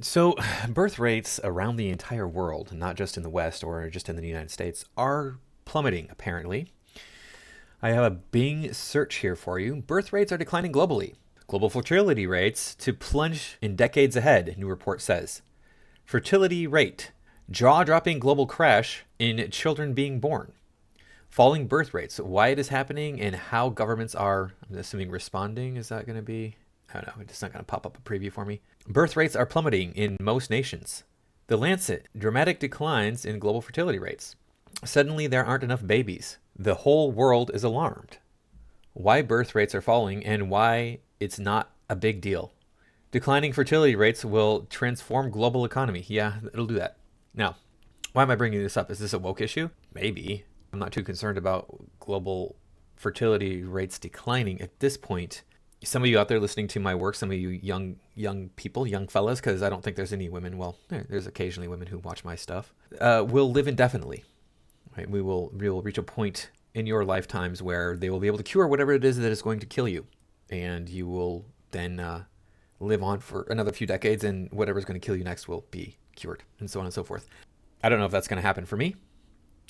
So, birth rates around the entire world, not just in the West or just in the United States, are plummeting, apparently. I have a Bing search here for you. Birth rates are declining globally. Global fertility rates to plunge in decades ahead, new report says. Fertility rate, jaw-dropping global crash in children being born. Falling birth rates, why it is happening and how governments are, I'm assuming, responding. Is that going to be? I don't know. It's not going to pop up a preview for me. Birth rates are plummeting in most nations. The Lancet, dramatic declines in global fertility rates. Suddenly there aren't enough babies. The whole world is alarmed. Why birth rates are falling and why it's not a big deal. Declining fertility rates will transform global economy. Yeah, it'll do that. Now, why am I bringing this up? Is this a woke issue? Maybe. I'm not too concerned about global fertility rates declining at this point. Some of you out there listening to my work, some of you young people, young fellas, because I don't think there's any women, well, there's occasionally women who watch my stuff, will live indefinitely. Right? We will reach a point in your lifetimes where they will be able to cure whatever it is that is going to kill you. And you will then live on for another few decades, and whatever's going to kill you next will be cured, and so on and so forth. I don't know if that's going to happen for me.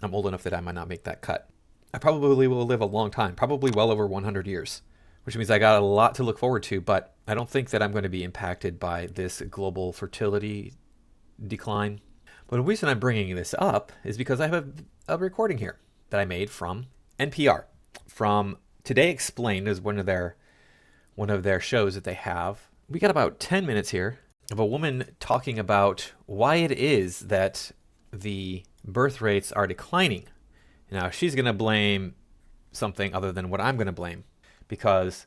I'm old enough that I might not make that cut. I probably will live a long time, probably well over 100 years. Which means I got a lot to look forward to, but I don't think that I'm going to be impacted by this global fertility decline. But the reason I'm bringing this up is because I have a recording here that I made from NPR, from Today Explained, is one of their shows that they have. We got about 10 minutes here of a woman talking about why it is that the birth rates are declining. Now, she's going to blame something other than what I'm going to blame. Because,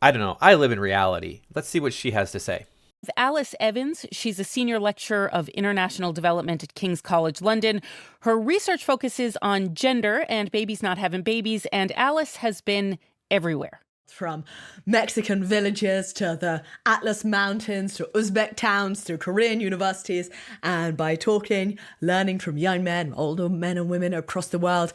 I don't know, I live in reality. Let's see what she has to say. Alice Evans, she's a senior lecturer of international development at King's College London. Her research focuses on gender and babies not having babies, and Alice has been everywhere. From Mexican villages to the Atlas Mountains to Uzbek towns to Korean universities, and by talking, learning from young men, older men and women across the world,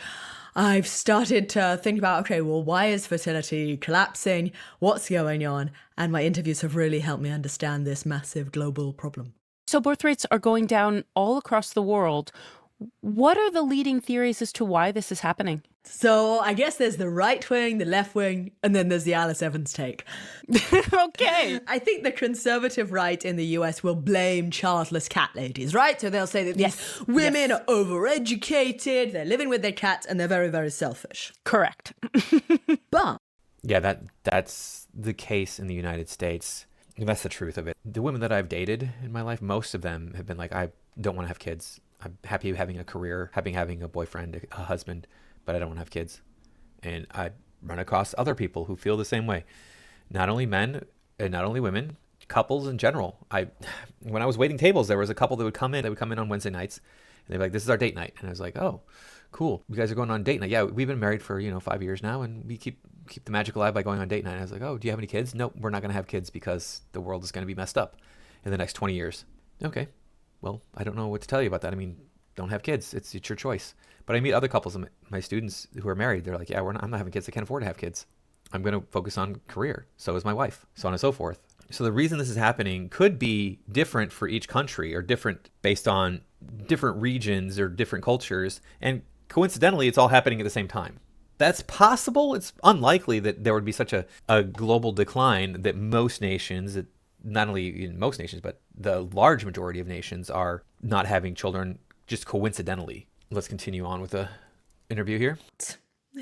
I've started to think about, okay, well, why is fertility collapsing? What's going on? And my interviews have really helped me understand this massive global problem. So birth rates are going down all across the world. What are the leading theories as to why this is happening? So I guess there's the right wing, the left wing, and then there's the Alice Evans take. Okay. I think the conservative right in the US will blame childless cat ladies, right? So they'll say that these women are overeducated, they're living with their cats, and they're very, very selfish. Correct. But Yeah, that's the case in the United States. That's the truth of it. The women that I've dated in my life, most of them have been like, I don't want to have kids. I'm happy having a career, happy having a boyfriend, a husband, but I don't want to have kids. And I run across other people who feel the same way. Not only men and not only women, couples in general. When I was waiting tables, there was a couple that would come in. They would come in on Wednesday nights, and they'd be like, "This is our date night." And I was like, "Oh, cool. You guys are going on date night." Yeah, we've been married for 5 years now, and we keep the magic alive by going on date night. And I was like, "Oh, do you have any kids?" "Nope, we're not going to have kids because the world is going to be messed up in the next 20 years." Okay. Well, I don't know what to tell you about that. I mean, don't have kids. It's your choice. But I meet other couples, my students who are married. They're like, yeah, I'm not having kids. I can't afford to have kids. I'm going to focus on career. So is my wife, so on and so forth. So the reason this is happening could be different for each country or different based on different regions or different cultures. And coincidentally, it's all happening at the same time. That's possible. It's unlikely that there would be such a global decline that most nations, not only in most nations, but the large majority of nations are not having children just coincidentally. Let's continue on with the interview here.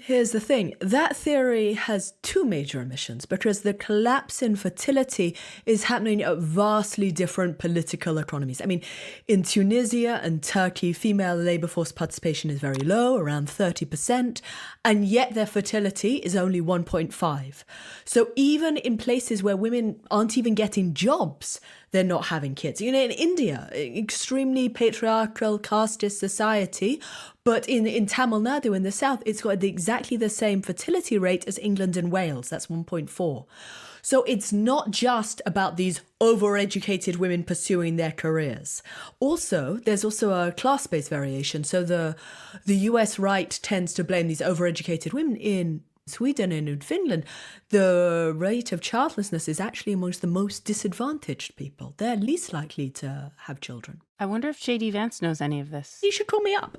here's the thing. That theory has two major omissions because the collapse in fertility is happening at vastly different political economies. I mean, in Tunisia and Turkey, female labour force participation is very low, around 30%, and yet their fertility is only 1.5. So even in places where women aren't even getting jobs, they're not having kids. You know, in India, extremely patriarchal casteist society, but in Tamil Nadu in the south, it's got exactly the same fertility rate as England and Wales. That's 1.4. So it's not just about these overeducated women pursuing their careers. Also, there's also a class-based variation. So the US right tends to blame these overeducated women in Sweden and in Finland, the rate of childlessness is actually amongst the most disadvantaged people. They're least likely to have children. I wonder if J.D. Vance knows any of this. You should call me up.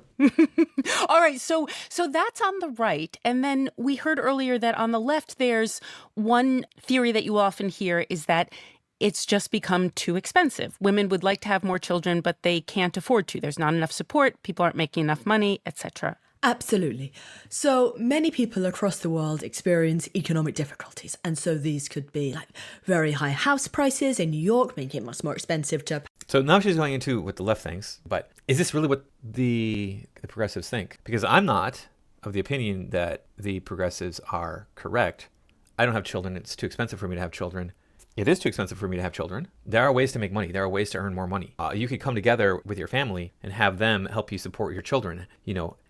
All right, so that's on the right. And then we heard earlier that on the left, there's one theory that you often hear is that it's just become too expensive. Women would like to have more children, but they can't afford to. There's not enough support. People aren't making enough money, etc. Absolutely. So many people across the world experience economic difficulties. And so these could be like very high house prices in New York, making it much more expensive to... So now she's going into what the left thinks, but is this really what the progressives think? Because I'm not of the opinion that the progressives are correct. I don't have children. It's too expensive for me to have children. It is too expensive for me to have children. There are ways to make money. There are ways to earn more money. You could come together with your family and have them help you support your children.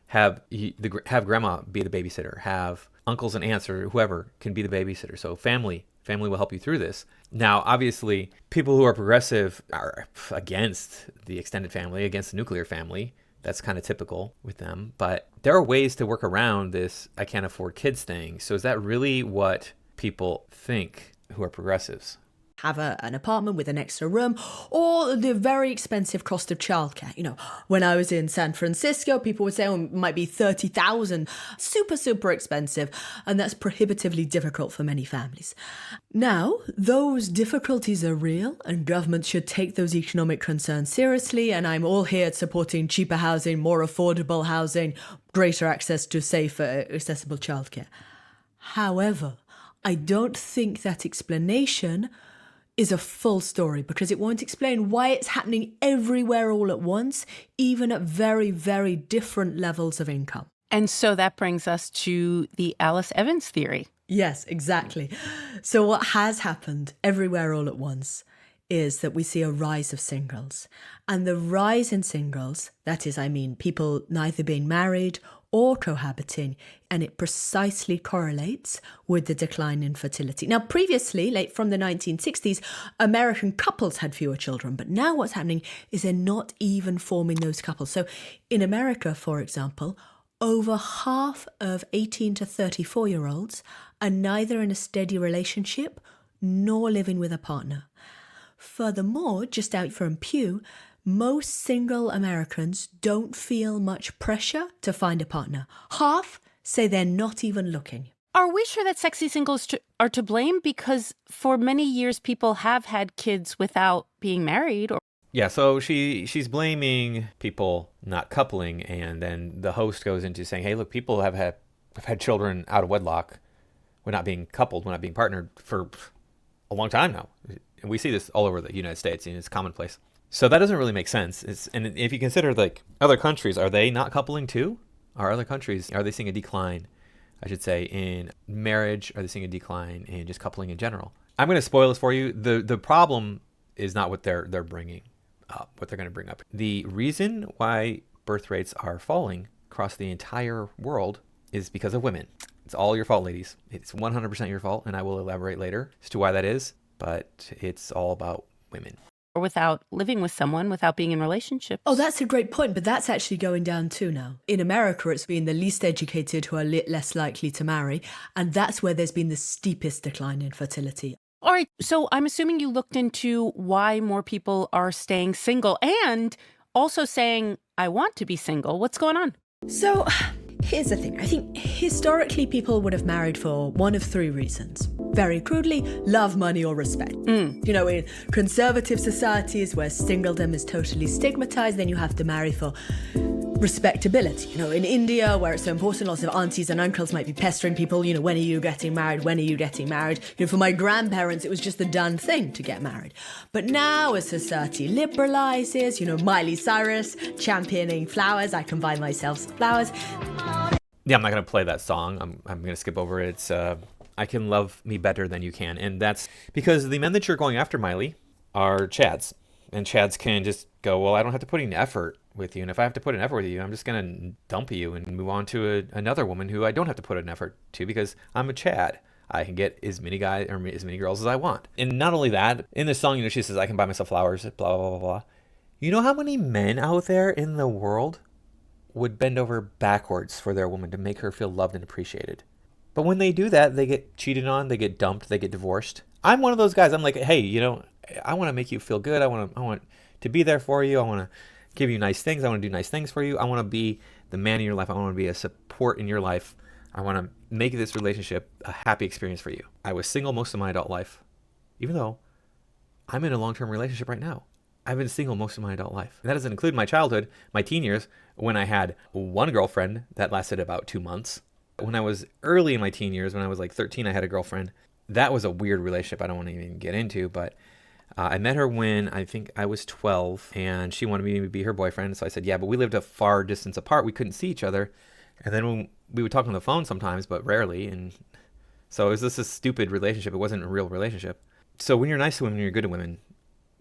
Have grandma be the babysitter. Have uncles and aunts or whoever can be the babysitter. So family will help you through this. Now, obviously, people who are progressive are against the extended family, against the nuclear family. That's kind of typical with them. But there are ways to work around this I can't afford kids thing. So is that really what people think who are progressives? Have an apartment with an extra room, or the very expensive cost of childcare. When I was in San Francisco, people would say, it might be $30,000. Super, super expensive. And that's prohibitively difficult for many families. Now, those difficulties are real, and governments should take those economic concerns seriously. And I'm all here supporting cheaper housing, more affordable housing, greater access to safe, accessible childcare. However, I don't think that explanation is a full story, because it won't explain why it's happening everywhere all at once, even at very, very different levels of income. And so that brings us to the Alice Evans theory. Yes, exactly. So what has happened everywhere all at once is that we see a rise of singles. And the rise in singles, that is, people neither being married or cohabiting, and it precisely correlates with the decline in fertility. Now, previously, like from the 1960s, American couples had fewer children, but now what's happening is they're not even forming those couples. So in America, for example, over half of 18 to 34-year-olds are neither in a steady relationship nor living with a partner. Furthermore, just out from Pew, most single Americans don't feel much pressure to find a partner. Half say they're not even looking. Are we sure that sexy singles are to blame? Because for many years, people have had kids without being married. Yeah, so she's blaming people not coupling, and then the host goes into saying, hey, look, people have had children out of wedlock. We're not being coupled, we're not being partnered for a long time now. And we see this all over the United States, and it's commonplace. So that doesn't really make sense. And if you consider like other countries, are they not coupling too? Are other countries, are they seeing a decline, I should say, in marriage? Are they seeing a decline in just coupling in general? I'm going to spoil this for you. The problem is not what they're bringing up, what they're going to bring up. The reason why birth rates are falling across the entire world is because of women. It's all your fault, ladies. It's 100% your fault, and I will elaborate later as to why that is, but it's all about women. Or without living with someone, without being in relationships. Oh, that's a great point, but that's actually going down too now. In America, it's been the least educated who are less likely to marry, and that's where there's been the steepest decline in fertility. All right, so I'm assuming you looked into why more people are staying single and also saying, I want to be single. What's going on? So here's the thing. I think historically people would have married for one of three reasons. Very crudely, love, money, or respect. In conservative societies where singledom is totally stigmatized, then you have to marry for respectability. In India, where it's so important, lots of aunties and uncles might be pestering people, when are you getting married? When are you getting married? For my grandparents, it was just the done thing to get married. But now as society liberalizes, Miley Cyrus championing flowers, I can buy myself flowers. Yeah, I'm not going to play that song. I'm going to skip over it. It's I Can Love Me Better Than You Can. And that's because the men that you're going after, Miley, are Chads. And Chads can just go, well, I don't have to put any effort with you. And if I have to put an effort with you, I'm just going to dump you and move on to another woman who I don't have to put an effort to because I'm a Chad. I can get as many guys or as many girls as I want. And not only that, in this song, she says, I can buy myself flowers, blah, blah, blah, blah. You know how many men out there in the world would bend over backwards for their woman to make her feel loved and appreciated? But when they do that, they get cheated on, they get dumped, they get divorced. I'm one of those guys. I'm like, hey, I want to make you feel good. I want to be there for you. I want to give you nice things. I want to do nice things for you. I want to be the man in your life. I want to be a support in your life. I want to make this relationship a happy experience for you. I was single most of my adult life, even though I'm in a long-term relationship right now. I've been single most of my adult life. And that doesn't include my childhood, my teen years, when I had one girlfriend that lasted about 2 months. When I was early in my teen years, when I was like 13, I had a girlfriend. That was a weird relationship I don't want to even get into, but I met her when I think I was 12, and she wanted me to be her boyfriend. So I said, yeah, but we lived a far distance apart. We couldn't see each other. And then when we would talk on the phone sometimes, but rarely. And so it was just a stupid relationship. It wasn't a real relationship. So when you're nice to women, you're good to women,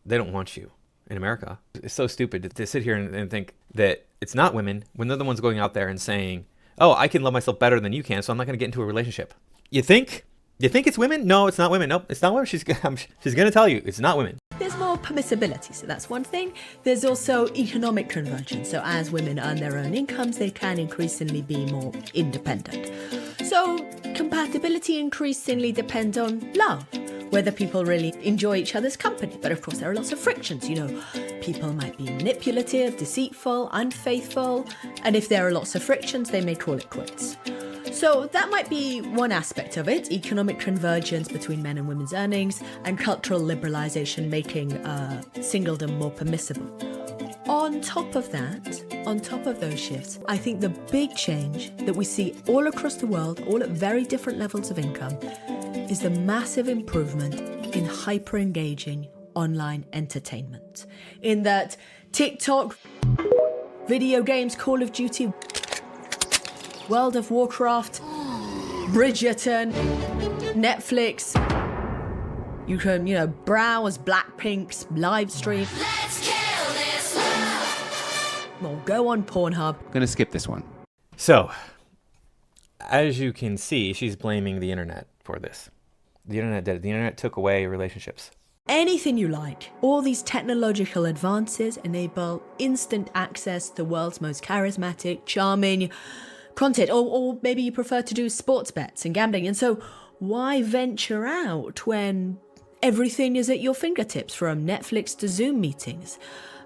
they don't want you in America. It's so stupid to sit here and think that it's not women when they're the ones going out there and saying, oh, I can love myself better than you can, so I'm not going to get into a relationship. You think it's women? No, it's not women. Nope, it's not women. She's going to tell you it's not women. There's more permissibility, so that's one thing. There's also economic convergence. So as women earn their own incomes, they can increasingly be more independent. So compatibility increasingly depends on love, whether people really enjoy each other's company. But of course, there are lots of frictions. People might be manipulative, deceitful, unfaithful. And if there are lots of frictions, they may call it quits. So that might be one aspect of it, economic convergence between men and women's earnings and cultural liberalization making singledom more permissible. On top of that, on top of those shifts, I think the big change that we see all across the world, all at very different levels of income, is the massive improvement in hyper-engaging online entertainment. In that TikTok, video games, Call of Duty, World of Warcraft, Bridgerton, Netflix. You can, browse Blackpink's live stream. Let's kill this love. Or go on Pornhub. I'm going to skip this one. So, as you can see, she's blaming the internet for this. The internet did it. The internet took away relationships. Anything you like. All these technological advances enable instant access to the world's most charismatic, charming content, or maybe you prefer to do sports bets and gambling. And so why venture out when everything is at your fingertips, from Netflix to Zoom meetings?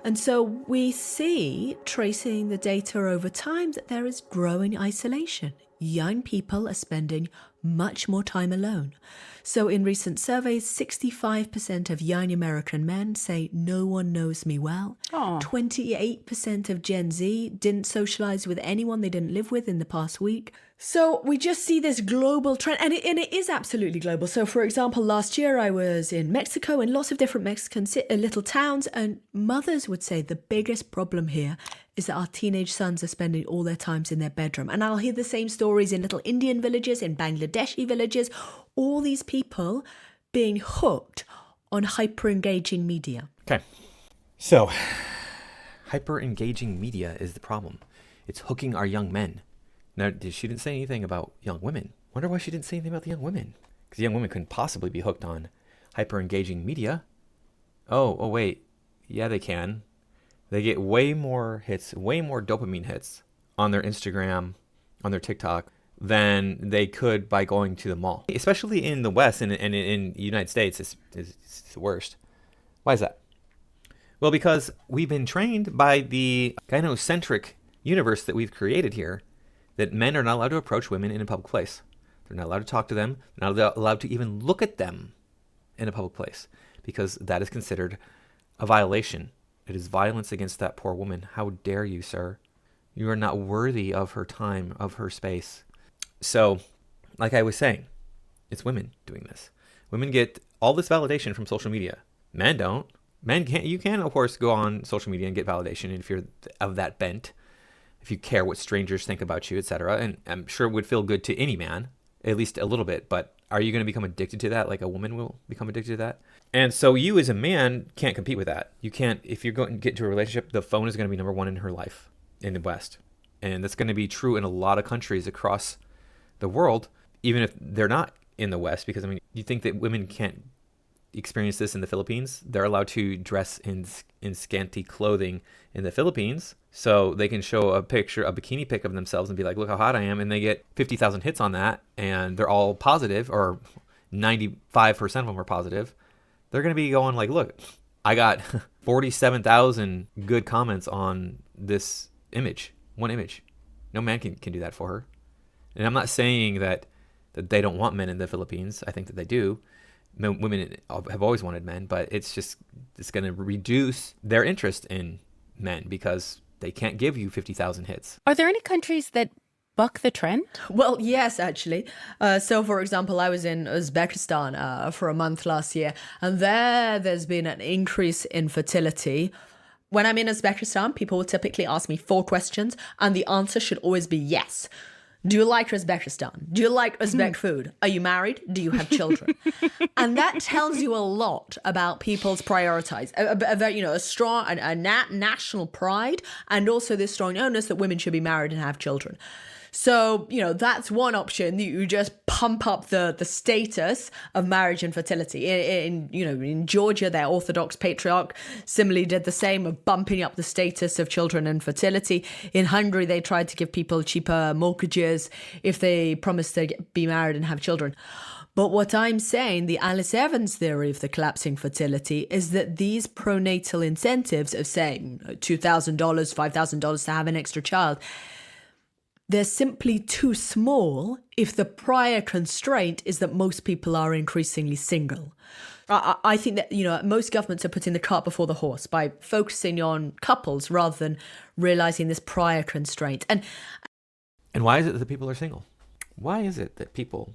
And so we see, tracing the data over time, that there is growing isolation. Young people are spending much more time alone. So in recent surveys, 65% of young American men say no one knows me well. 28% of Gen Z didn't socialize with anyone they didn't live with in the past week. So we just see this global trend, and it is absolutely global. So for example, last year I was in Mexico, in lots of different Mexican little towns, and mothers would say the biggest problem here is that our teenage sons are spending all their times in their bedroom. And I'll hear the same stories in little Indian villages, in Bangladeshi villages, all these people being hooked on hyper-engaging media. Okay. So, hyper-engaging media is the problem. It's hooking our young men. Now, she didn't say anything about young women. Wonder why she didn't say anything about the young women. Because young women couldn't possibly be hooked on hyper-engaging media. Oh, wait. Yeah, they can. They get way more hits, way more dopamine hits on their Instagram, on their TikTok, than they could by going to the mall. Especially in the West and in the United States, it's the worst. Why is that? Well, because we've been trained by the gynocentric universe that we've created here, that men are not allowed to approach women in a public place. They're not allowed to talk to them. They're not allowed to even look at them in a public place, because that is considered a violation. It is violence against that poor woman. How dare you, sir? You are not worthy of her time, of her space. So, like I was saying, it's women doing this. Women get all this validation from social media. Men don't. Men can't. You can, of course, go on social media and get validation if you're of that bent, if you care what strangers think about you, etc. And I'm sure it would feel good to any man, at least a little bit. But are you going to become addicted to that like a woman will become addicted to that? And so you as a man can't compete with that. You can't. If you're going to get into a relationship, the phone is going to be number one in her life in the West. And that's going to be true in a lot of countries across the world, even if they're not in the West. Because, I mean, you think that women can't experience this in the Philippines? They're allowed to dress in scanty clothing in the Philippines. So they can show a bikini pic of themselves and be like, look how hot I am. And they get 50,000 hits on that. And they're all positive, or 95% of them are positive. They're going to be going like, look, I got 47,000 good comments on this image, one image. No man can do that for her. And I'm not saying that they don't want men in the Philippines. I think that they do. Women have always wanted men, but it's going to reduce their interest in men because they can't give you 50,000 hits. Are there any countries that buck the trend? Well, yes, actually. So, for example, I was in Uzbekistan for a month last year, and there's been an increase in fertility. When I'm in Uzbekistan, people will typically ask me 4 questions, and the answer should always be yes. Do you like Uzbekistan? Do you like Uzbek food? Are you married? Do you have children? And that tells you a lot about people's priorities, about, a strong national pride, and also this strong onus that women should be married and have children. So, that's one option. You just pump up the status of marriage and fertility. In Georgia, their Orthodox patriarch similarly did the same, of bumping up the status of children and fertility. In Hungary, they tried to give people cheaper mortgages if they promised to be married and have children. But what I'm saying, the Alice Evans theory of the collapsing fertility, is that these pronatal incentives of, say, $2,000, $5,000 to have an extra child, they're simply too small if the prior constraint is that most people are increasingly single. I think that, most governments are putting the cart before the horse by focusing on couples rather than realizing this prior constraint. And why is it that people are single? Why is it that people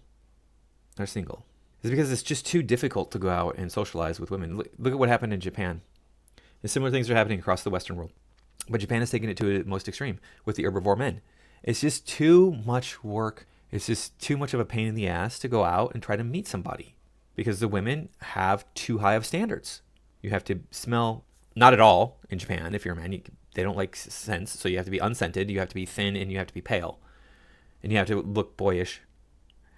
are single? Is it because it's just too difficult to go out and socialize with women? Look at what happened in Japan. And similar things are happening across the Western world. But Japan has taken it to the most extreme with the herbivore men. It's just too much work. It's just too much of a pain in the ass to go out and try to meet somebody because the women have too high of standards. You have to smell, not at all in Japan. If you're a man, they don't like scents. So you have to be unscented. You have to be thin, and you have to be pale, and you have to look boyish,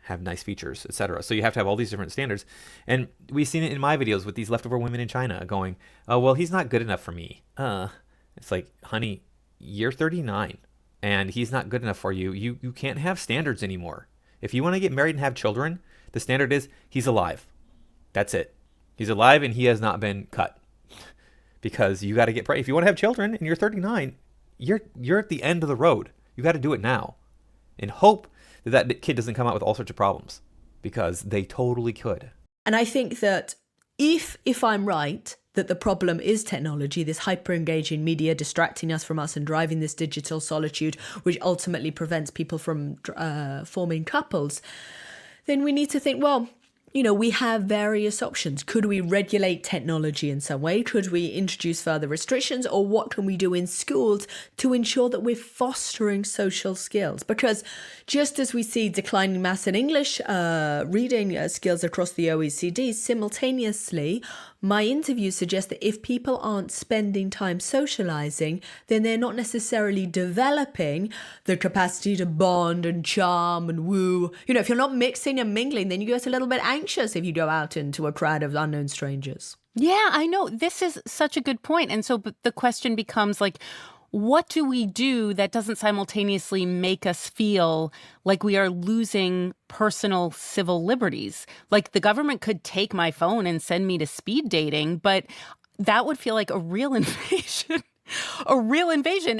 have nice features, etc. So you have to have all these different standards. And we've seen it in my videos with these leftover women in China going, oh, well, he's not good enough for me. It's like, honey, you're 39. And he's not good enough for you. You can't have standards anymore. If you want to get married and have children, the standard is he's alive. That's it. He's alive and he has not been cut. Because you got to get pregnant. If you want to have children and you're 39, you're at the end of the road. You got to do it now. And hope that kid doesn't come out with all sorts of problems. Because they totally could. And I think that if I'm right, that the problem is technology, this hyper-engaging media distracting us from us and driving this digital solitude, which ultimately prevents people from forming couples, then we need to think, well, we have various options. Could we regulate technology in some way? Could we introduce further restrictions? Or what can we do in schools to ensure that we're fostering social skills? Because just as we see declining maths and English reading skills across the OECD, simultaneously, my interviews suggest that if people aren't spending time socializing, then they're not necessarily developing the capacity to bond and charm and woo. If you're not mixing and mingling, then you get a little bit anxious if you go out into a crowd of unknown strangers. Yeah, I know. This is such a good point. And so the question becomes like, what do we do that doesn't simultaneously make us feel like we are losing personal civil liberties? Like the government could take my phone and send me to speed dating, but that would feel like a real invasion.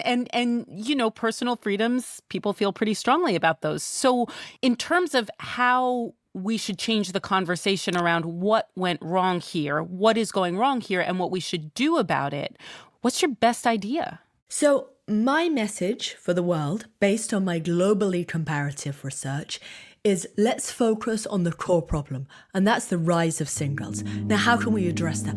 And personal freedoms, people feel pretty strongly about those. So in terms of how we should change the conversation around what went wrong here, what is going wrong here, and what we should do about it, what's your best idea? So my message for the world, based on my globally comparative research, is let's focus on the core problem, and that's the rise of singles. Now, how can we address that?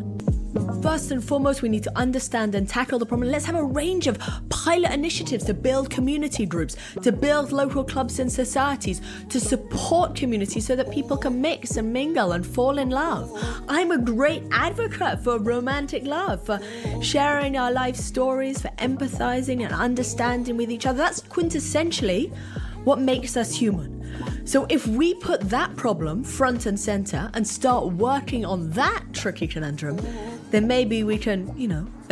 First and foremost, we need to understand and tackle the problem. Let's have a range of pilot initiatives to build community groups, to build local clubs and societies, to support communities so that people can mix and mingle and fall in love. I'm a great advocate for romantic love, for sharing our life stories, for empathizing and understanding with each other. That's quintessentially what makes us human. So if we put that problem front and center and start working on that tricky conundrum, then maybe we can,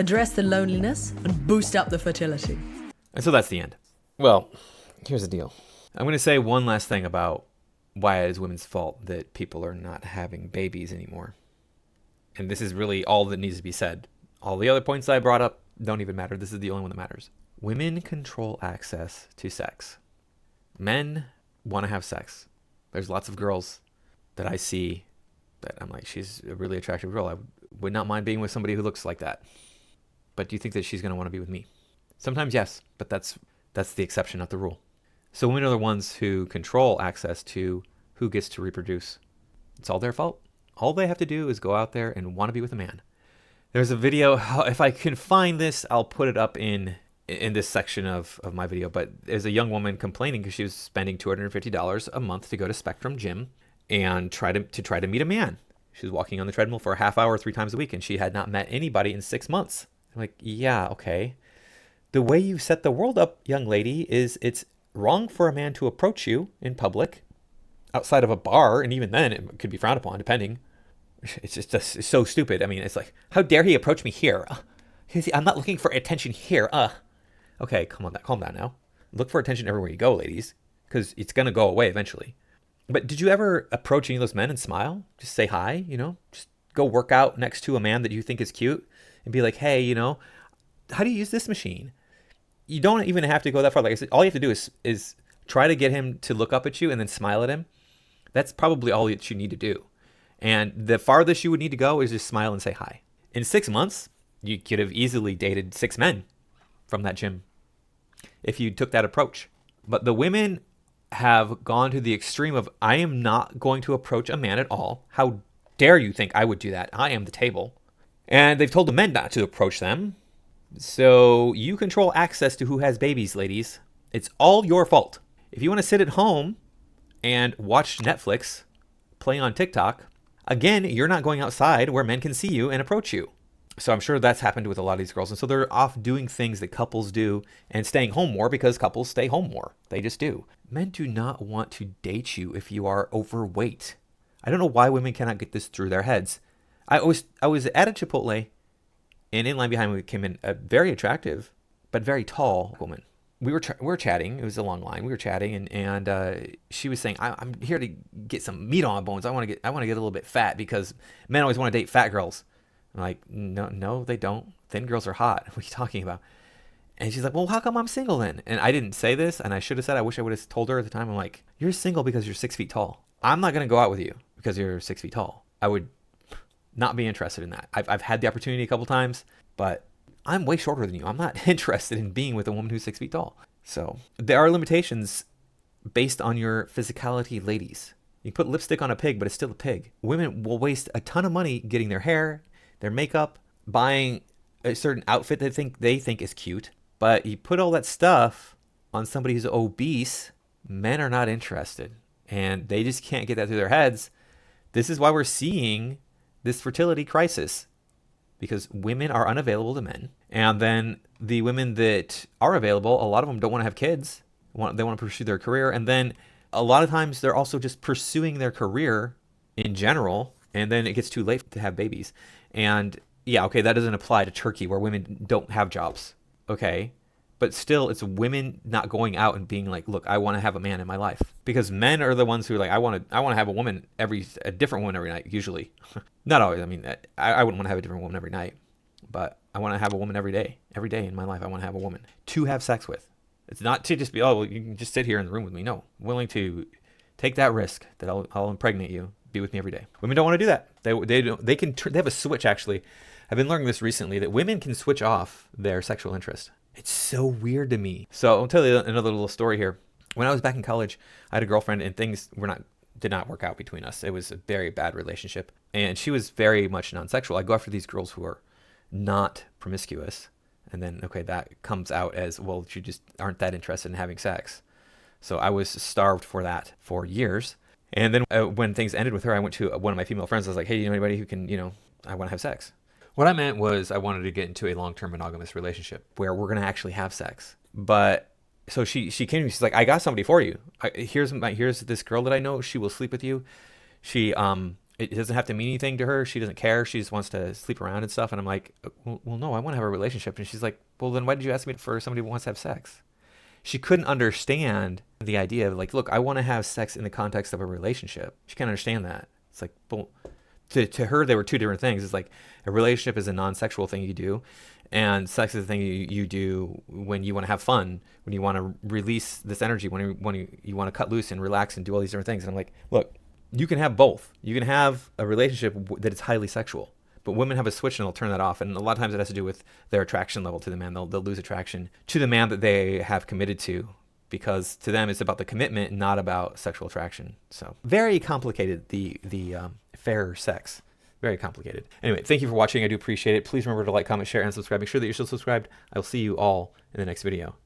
address the loneliness, and boost up the fertility. And so that's the end. Well, here's the deal. I'm going to say one last thing about why it is women's fault that people are not having babies anymore. And this is really all that needs to be said. All the other points I brought up don't even matter. This is the only one that matters. Women control access to sex. Men want to have sex. There's lots of girls that I see that I'm like, she's a really attractive girl. I would not mind being with somebody who looks like that. But do you think that she's going to want to be with me? Sometimes yes, but that's the exception, not the rule. So women are the ones who control access to who gets to reproduce. It's all their fault. All they have to do is go out there and want to be with a man. There's a video, if I can find this, I'll put it up in this section of my video, but there's a young woman complaining because she was spending $250 a month to go to Spectrum Gym and try to meet a man. She was walking on the treadmill for a half hour 3 times a week, and she had not met anybody in 6 months. I'm like, yeah, okay. The way you set the world up, young lady, is it's wrong for a man to approach you in public outside of a bar, and even then it could be frowned upon, depending. It's just it's so stupid. I mean, it's like, how dare he approach me here? I'm not looking for attention here. Okay, calm down now. Look for attention everywhere you go, ladies, because it's going to go away eventually. But did you ever approach any of those men and smile? Just say hi, just go work out next to a man that you think is cute and be like, hey, how do you use this machine? You don't even have to go that far. Like I said, all you have to do is try to get him to look up at you and then smile at him. That's probably all that you need to do. And the farthest you would need to go is just smile and say hi. In 6 months, you could have easily dated 6 men from that gym if you took that approach. But the women have gone to the extreme of, I am not going to approach a man at all. How dare you think I would do that? I am the table. And they've told the men not to approach them. So you control access to who has babies, ladies. It's all your fault. If you want to sit at home and watch Netflix, play on TikTok, again, you're not going outside where men can see you and approach you. So I'm sure that's happened with a lot of these girls. And so they're off doing things that couples do and staying home more because couples stay home more. They just do. Men do not want to date you if you are overweight. I don't know why women cannot get this through their heads. I was at a Chipotle, and in line behind me came in a very attractive but very tall woman. We were chatting. It was a long line. We were chatting, and she was saying, "I'm here to get some meat on my bones. I want to get a little bit fat because men always want to date fat girls." I'm like, no, they don't. Thin girls are hot. What are you talking about? And she's like, well, how come I'm single then? And I didn't say this, and I should have said, I wish I would have told her at the time. I'm like, you're single because you're 6 feet tall. I'm not going to go out with you because you're 6 feet tall. I would not be interested in that. I've had the opportunity a couple times, but I'm way shorter than you. I'm not interested in being with a woman who's 6 feet tall. So there are limitations based on your physicality, ladies. You put lipstick on a pig, but it's still a pig. Women will waste a ton of money getting their hair, their makeup, buying a certain outfit they think is cute. But you put all that stuff on somebody who's obese, men are not interested. And they just can't get that through their heads. This is why we're seeing this fertility crisis. Because women are unavailable to men. And then the women that are available, a lot of them don't want to have kids. They want to pursue their career. And then a lot of times they're also just pursuing their career in general. And then it gets too late to have babies. And yeah, okay, that doesn't apply to Turkey where women don't have jobs. Okay. But still, it's women not going out and being like, look, I want to have a man in my life. Because men are the ones who are like, I want to have a different woman every night, usually. Not always. I mean, I wouldn't want to have a different woman every night. But I want to have a woman every day. Every day in my life, I want to have a woman to have sex with. It's not to just be, oh, well, you can just sit here in the room with me. No, I'm willing to take that risk that I'll impregnate you, be with me every day. Women don't want to do that. They have a switch, actually. I've been learning this recently, that women can switch off their sexual interest. It's so weird to me. So I'll tell you another little story here. When I was back in college, I had a girlfriend, and things did not work out between us. It was a very bad relationship, and she was very much non-sexual. I go after these girls who are not promiscuous, and then that comes out as, well, you just aren't that interested in having sex. So I was starved for that for years. And then when things ended with her, I went to one of my female friends. I was like, hey, do you know anybody who can, I want to have sex. What I meant was I wanted to get into a long-term monogamous relationship where we're going to actually have sex. But so she came to me. She's like, I got somebody for you. Here's this girl that I know. She will sleep with you. She it doesn't have to mean anything to her. She doesn't care. She just wants to sleep around and stuff. And I'm like, well, no, I want to have a relationship. And she's like, well, then why did you ask me for somebody who wants to have sex? She couldn't understand the idea of like, look, I want to have sex in the context of a relationship. She can't understand that. It's like, well, to her, they were two different things. It's like a relationship is a non-sexual thing you do, and sex is a thing you do when you want to have fun, when you want to release this energy, when you want to cut loose and relax and do all these different things. And I'm like, look, you can have both. You can have a relationship that is highly sexual, but women have a switch and they'll turn that off. And a lot of times it has to do with their attraction level to the man. They'll lose attraction to the man that they have committed to, because to them it's about the commitment, not about sexual attraction. So very complicated, the fairer sex. Very complicated. Anyway, thank you for watching. I do appreciate it. Please remember to like, comment, share, and subscribe. Make sure that you're still subscribed. I will see you all in the next video.